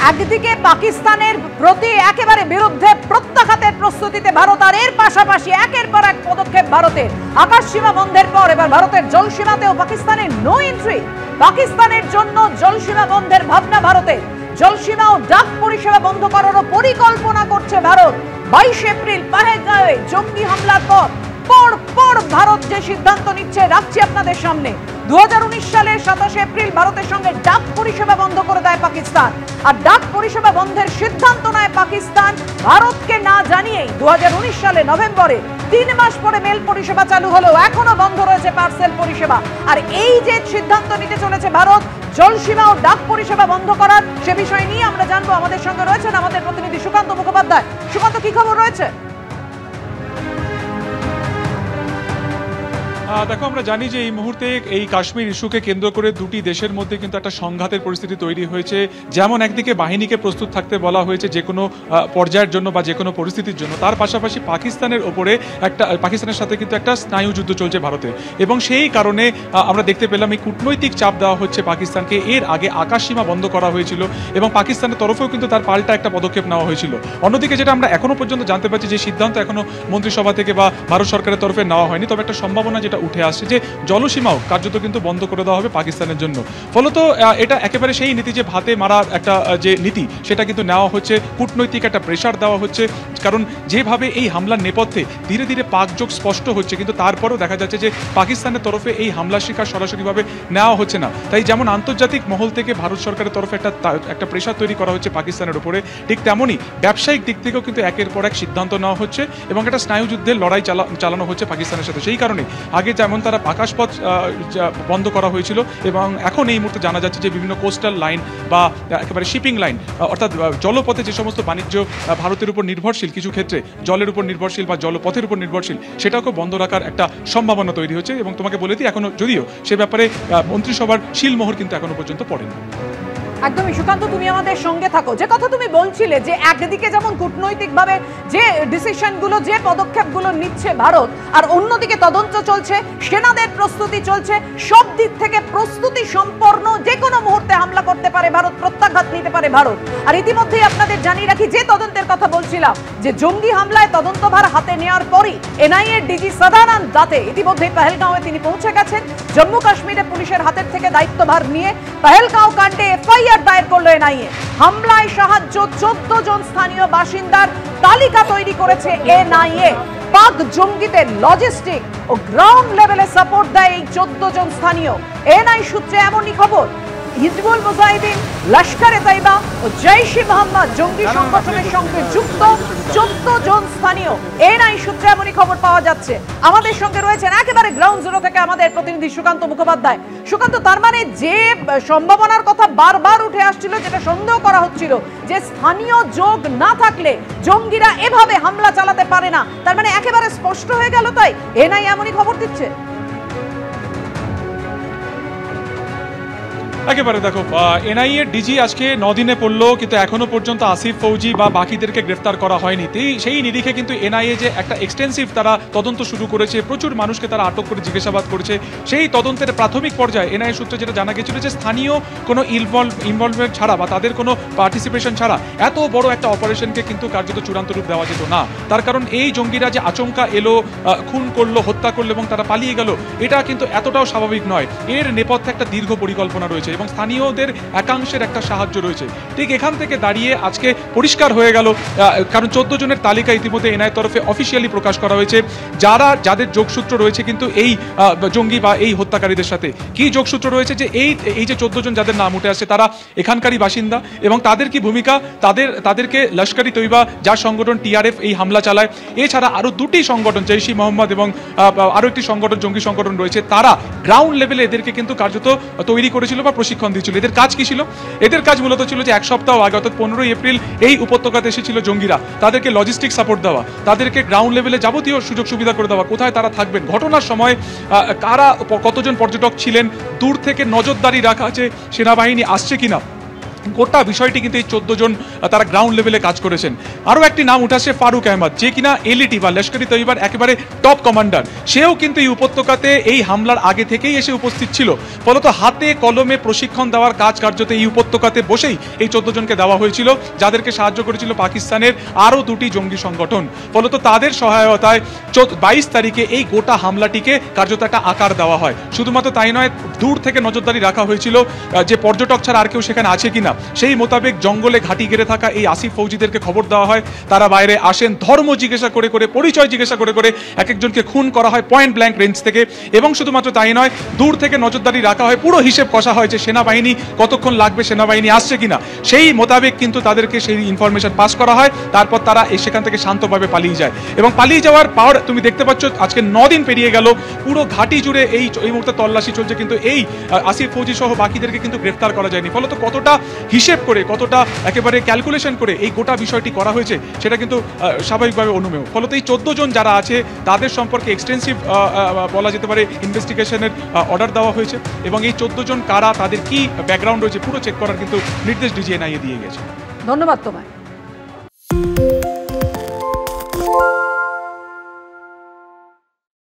একদিকে পাকিস্তানের প্রতি একেবারে বিরুদ্ধে প্রত্যাঘাতের প্রস্তুতিতে ভারত, আর এর পাশাপাশি একের পর এক পদক্ষেপ ভারতের। আকাশ সীমা বন্ধের পর এবার ভারতের জল সীমাতেও পাকিস্তানের নো এন্ট্রি। পাকিস্তানের জন্য জল সীমা বন্ধের ভাবনা ভারতের। জল সীমা ও ডাক পরিষেবা বন্ধ করারও পরিকল্পনা করছে ভারত। 22 এপ্রিল পহেলগাঁওয়ে জঙ্গি হামলার পর ভারত যে সিদ্ধান্ত নিচ্ছে রাখছি আপনাদের সামনে। 2019 সালের 27 এপ্রিল ভারতের সঙ্গে ডাক পরিষেবা বন্ধ করে দেয় পাকিস্তান, আর ডাক পরিষেবা বন্ধের সিদ্ধান্ত নেয় পাকিস্তান ভারতকে না জানিয়েই। 2019 সালে নভেম্বরে 3 মাস পরে মেল পরিষেবা চালু হলেও এখনো বন্ধ রয়েছে পার্সেল পরিষেবা। আর এই যে সিদ্ধান্ত নিতে চলেছে ভারত জল সীমা ও ডাক পরিষেবা বন্ধ করার, সে বিষয় নিয়ে আমরা জানবো। আমাদের সঙ্গে রয়েছেন আমাদের প্রতিনিধি সুকান্ত মুখোপাধ্যায়। সুকান্ত, কি খবর রয়েছে? দেখো, আমরা জানি যে এই মুহূর্তে এই কাশ্মীর ইস্যুকে কেন্দ্র করে দুটি দেশের মধ্যে কিন্তু একটা সংঘাতের পরিস্থিতি তৈরি হয়েছে। যেমন একদিকে বাহিনীকে প্রস্তুত থাকতে বলা হয়েছে যে কোনো পর্যায়ের জন্য বা যে কোনো পরিস্থিতির জন্য, তার পাশাপাশি পাকিস্তানের সাথে কিন্তু একটা স্নায়ুযুদ্ধ চলছে ভারতের, এবং সেই কারণে আমরা দেখতে পেলাম এই কূটনৈতিক চাপ দেওয়া হচ্ছে পাকিস্তানকে। এর আগে আকাশসীমা বন্ধ করা হয়েছিল এবং পাকিস্তানের তরফেও কিন্তু তার পাল্টা একটা পদক্ষেপ নেওয়া হয়েছিল। অন্যদিকে যেটা আমরা এখনো পর্যন্ত জানতে পারছি যে সিদ্ধান্ত এখনো মন্ত্রিসভা থেকে বা ভারত সরকারের তরফে নেওয়া হয়নি, তবে একটা সম্ভাবনা যেটা উঠে আসছে যে জলসীমাও কার্যত কিন্তু বন্ধ করে দেওয়া হবে পাকিস্তানের জন্য। ফলত এটা একেবারে সেই নীতি যে ভাতে মারার একটা যে নীতি, সেটা কিন্তু নেওয়া হচ্ছে। কূটনৈতিক একটা প্রেশার দেওয়া হচ্ছে, কারণ যেভাবে এই হামলার নেপথ্যে ধীরে ধীরে পাকযোগ স্পষ্ট হচ্ছে, কিন্তু তারপরেও দেখা যাচ্ছে যে পাকিস্তানের তরফে এই হামলার শিকার সরাসরিভাবে নেওয়া হচ্ছে না। তাই যেমন আন্তর্জাতিক মহল থেকে ভারত সরকারের তরফে একটা প্রেশার তৈরি করা হচ্ছে পাকিস্তানের উপরে, ঠিক তেমনই ব্যবসায়িক দিক থেকেও কিন্তু একের পর এক সিদ্ধান্ত নেওয়া হচ্ছে এবং একটা স্নায়ুযুদ্ধের লড়াই চালানো হচ্ছে পাকিস্তানের সাথে। সেই কারণে আগে যেমন তারা আকাশপথ বন্ধ করা হয়েছিল, এবং এখন এই মুহূর্তে জানা যাচ্ছে যে বিভিন্ন কোস্টাল লাইন বা একেবারে শিপিং লাইন, অর্থাৎ জলপথে যে সমস্ত বাণিজ্য ভারতের উপর নির্ভরশীল, কিছু ক্ষেত্রে জলের উপর নির্ভরশীল বা জলপথের উপর নির্ভরশীল, সেটাকেও বন্ধ রাখার একটা সম্ভাবনা তৈরি হচ্ছে। এবং তোমাকে বলে দিই, এখনো যদিও সে ব্যাপারে মন্ত্রিসভার শিলমোহর কিন্তু এখনো পর্যন্ত পড়েনি। একদমই সুকান্ত, তুমি আমাদের সঙ্গে থাকো। যে কথা তুমি বলছিলে যে একদিকে যেমন কূটনৈতিকভাবে যে ডিসিশনগুলো, যে পদক্ষেপগুলো নিচ্ছে ভারত, আর অন্যদিকে তদন্ত চলছে, সেনাদের প্রস্তুতি চলছে, সব দিক থেকে প্রস্তুতি সম্পন্ন। যে কোনো মুহূর্তে হামলা করতে পারে ভারত, প্রত্যাঘাত নিতে পারে ভারত। আর ইতিমধ্যেই আপনাদের জানিয়ে রাখি, যে তদন্তের কথা বলছিলাম, যে জঙ্গি হামলায় তদন্তভার হাতে নেওয়ার পরই এনআইএ ডিজি সদানন্দ দাতে ইতিমধ্যেই পহেলগাঁওয়ে তিনি পৌঁছে গেছেন। জম্মু কাশ্মীরে পুলিশের হাতের থেকে দায়িত্বভার নিয়ে পহেলগাঁও কাণ্ডে এফআইআর দায়ের করলো এনআইএ। হামলায় সাহায্য 14 জন স্থানীয় বাসিন্দার তালিকা তৈরি করেছে এনআইএ। পাক জঙ্গিদের লজিস্টিক ও গ্রাউন্ড লেভেলে সাপোর্ট দেয় এই 14 জন স্থানীয়। এনআই সূত্রে এমনই খবর, হিজবুল মুজাহিদিন, লস্কর এ তৈবা ও জৈশ-ই মোহাম্মদ জঙ্গি সংগঠনের সঙ্গে যুক্ত 14 জন স্থানীয়। এনআই সূত্রে এমনই খবর পাওয়া যাচ্ছে। আমাদের সঙ্গে রয়েছেন একেবারে গ্রাউন্ড জিরো থেকে আমাদের প্রতিনিধি সুকান্ত মুখোপাধ্যায়। সুকান্ত, তার মানে যে সম্ভাবনার কথা বারবার উঠে আসছিল, যেটা সন্দেহ করা হচ্ছিল যে স্থানীয় যোগ না থাকলে জঙ্গিরা এভাবে হামলা চালাতে পারে না, তার মানে একেবারে স্পষ্ট হয়ে গেল। তাই এনআই এমনই খবর দিচ্ছে। একেবারে দেখো, এনআইএ ডিজি আজকে 9 দিনে পড়লো, কিন্তু এখনো পর্যন্ত আসিফ ফৌজি বা বাকিদেরকে গ্রেফতার করা হয়নি। সেই নিরিখে কিন্তু এনআইএ যে একটা এক্সটেন্সিভ তারা তদন্ত শুরু করেছে, প্রচুর মানুষকে তারা আটক করে জিজ্ঞাসাবাদ করেছে। সেই তদন্তের প্রাথমিক পর্যায়ে এনআইএ সূত্রে যেটা জানা গেছিল যে স্থানীয় কোনো ইনভলভমেন্ট ছাড়া বা তাদের কোনো পার্টিসিপেশন ছাড়া এত বড় একটা অপারেশনকে কিন্তু কার্যত চূড়ান্ত রূপ দেওয়া যেত না। তার কারণ এই জঙ্গিরা যে আচমকা এলো, খুন করলো, হত্যা করলো এবং তারা পালিয়ে গেল, এটা কিন্তু এতটাও স্বাভাবিক নয়। এর নেপথ্যে একটা দীর্ঘ পরিকল্পনা রয়েছে এবং স্থানীয়দের একাংশের একটা সাহায্য রয়েছে। ঠিক এখান থেকে দাঁড়িয়ে আজকে পরিষ্কার হয়ে গেল, কারণ 14 জনের তালিকা ইতিমধ্যে এনআইএর তরফে অফিসিয়ালি প্রকাশ করা হয়েছে, যাদের যোগসূত্র রয়েছে কিন্তু এই জঙ্গি বা এই হত্যাকারীদের সাথে। কি যোগসূত্র রয়েছে, যে এই যে 14 জন যাদের নাম উঠে আসছে তারা এখানকারই বাসিন্দা, এবং তাদের কি ভূমিকা, তাদেরকে লস্কর-ই তৈবা যার সংগঠন টিআরএফ এই হামলা চালায়, এছাড়া আরো দুটি সংগঠন জৈশ-ই মোহাম্মদ এবং আরো একটি সংগঠন, জঙ্গি সংগঠন রয়েছে, তারা গ্রাউন্ড লেভেলে এদেরকে কিন্তু কার্যত তৈরি করেছিল বা প্রশিক্ষণ দিয়েছিল। এদের কাজ কি ছিল? এদের কাজ মূলত ছিল যে এক সপ্তাহ আগে, অর্থাৎ 15 এপ্রিল এই উপত্যকাতে এসেছিল জঙ্গিরা, তাদেরকে লজিস্টিক সাপোর্ট দেওয়া, তাদেরকে গ্রাউন্ড লেভেলে যাবতীয় সুযোগ সুবিধা করে দেওয়া, কোথায় তারা থাকবেন, ঘটনার সময় কতজন পর্যটক ছিলেন, দূর থেকে নজরদারি রাখা আছে সেনাবাহিনী আসছে কিনা, গোটা বিষয়টি কিন্তু এই 14 জন তারা গ্রাউন্ড লেভেলে কাজ করেছেন। আরও একটি নাম উঠাচ্ছে ফারুক আহমদ, যে কিনা এলইটি বা লস্করি তৈবার একেবারে টপ কমান্ডার। সেও কিন্তু এই উপত্যকাতে এই হামলার আগে থেকেই এসে উপস্থিত ছিল। ফলত হাতে কলমে প্রশিক্ষণ দেওয়ার কাজ কার্যত এই উপত্যকাতে বসেই এই 14 জনকে দেওয়া হয়েছিল, যাদেরকে সাহায্য করেছিল পাকিস্তানের আরও দুটি জঙ্গি সংগঠন। ফলত তাদের সহায়তায় 22 তারিখে এই গোটা হামলাটিকে কার্যত একটা আকার দেওয়া হয়। শুধুমাত্র তাই নয়, দূর থেকে নজরদারি রাখা হয়েছিল যে পর্যটক ছাড়া আর কেউ সেখানে আছে কিনা। সেই মোতাবেক জঙ্গলে ঘাঁটি গেড়ে থাকা এই আসিফ ফৌজিদেরকে খবর দেওয়া হয়, তারা বাইরে আসেন, ধর্ম জিজ্ঞাসা করে করে, পরিচয় জিজ্ঞাসা করে করে এক একজনকে খুন করা হয় পয়েন্ট ব্ল্যাঙ্ক রেঞ্জ থেকে। এবং শুধুমাত্র তাই নয়, দূর থেকে নজরদারি রাখা হয়, পুরো হিসেব কষা হয় যে সেনাবাহিনী কতক্ষণ লাগবে, সেনাবাহিনী আসছে কিনা। সেই মোতাবেক কিন্তু তাদেরকে সেই ইনফরমেশন পাস করা হয়। তারপর তারা সেখান থেকে শান্তভাবে পালিয়ে যায় এবং পালিয়ে যাওয়ার পর তুমি দেখতে পাচ্ছ আজকে 9 দিন পেরিয়ে গেল, পুরো ঘাঁটি জুড়ে এই মুহূর্তে তল্লাশি চলছে, কিন্তু এই আসিফ ফৌজি সহ বাকিদেরকে কিন্তু গ্রেফতার করা যায়নি। ফলত কতটা হিসেব করে, কতটা একেবারে ক্যালকুলেশন করে এই গোটা বিষয়টি করা হয়েছে সেটা কিন্তু স্বাভাবিকভাবে অনুমেয়। ফলত এই 14 জন যারা আছে তাদের সম্পর্কে এক্সটেন্সিভ বলা যেতে পারে ইনভেস্টিগেশনের অর্ডার দেওয়া হয়েছে এবং এই 14 জন কারা, তাদের কি ব্যাকগ্রাউন্ড রয়েছে পুরো চেক করার কিন্তু নির্দেশ ডিজিএনআইএ দিয়ে গেছে। ধন্যবাদ তোমায়।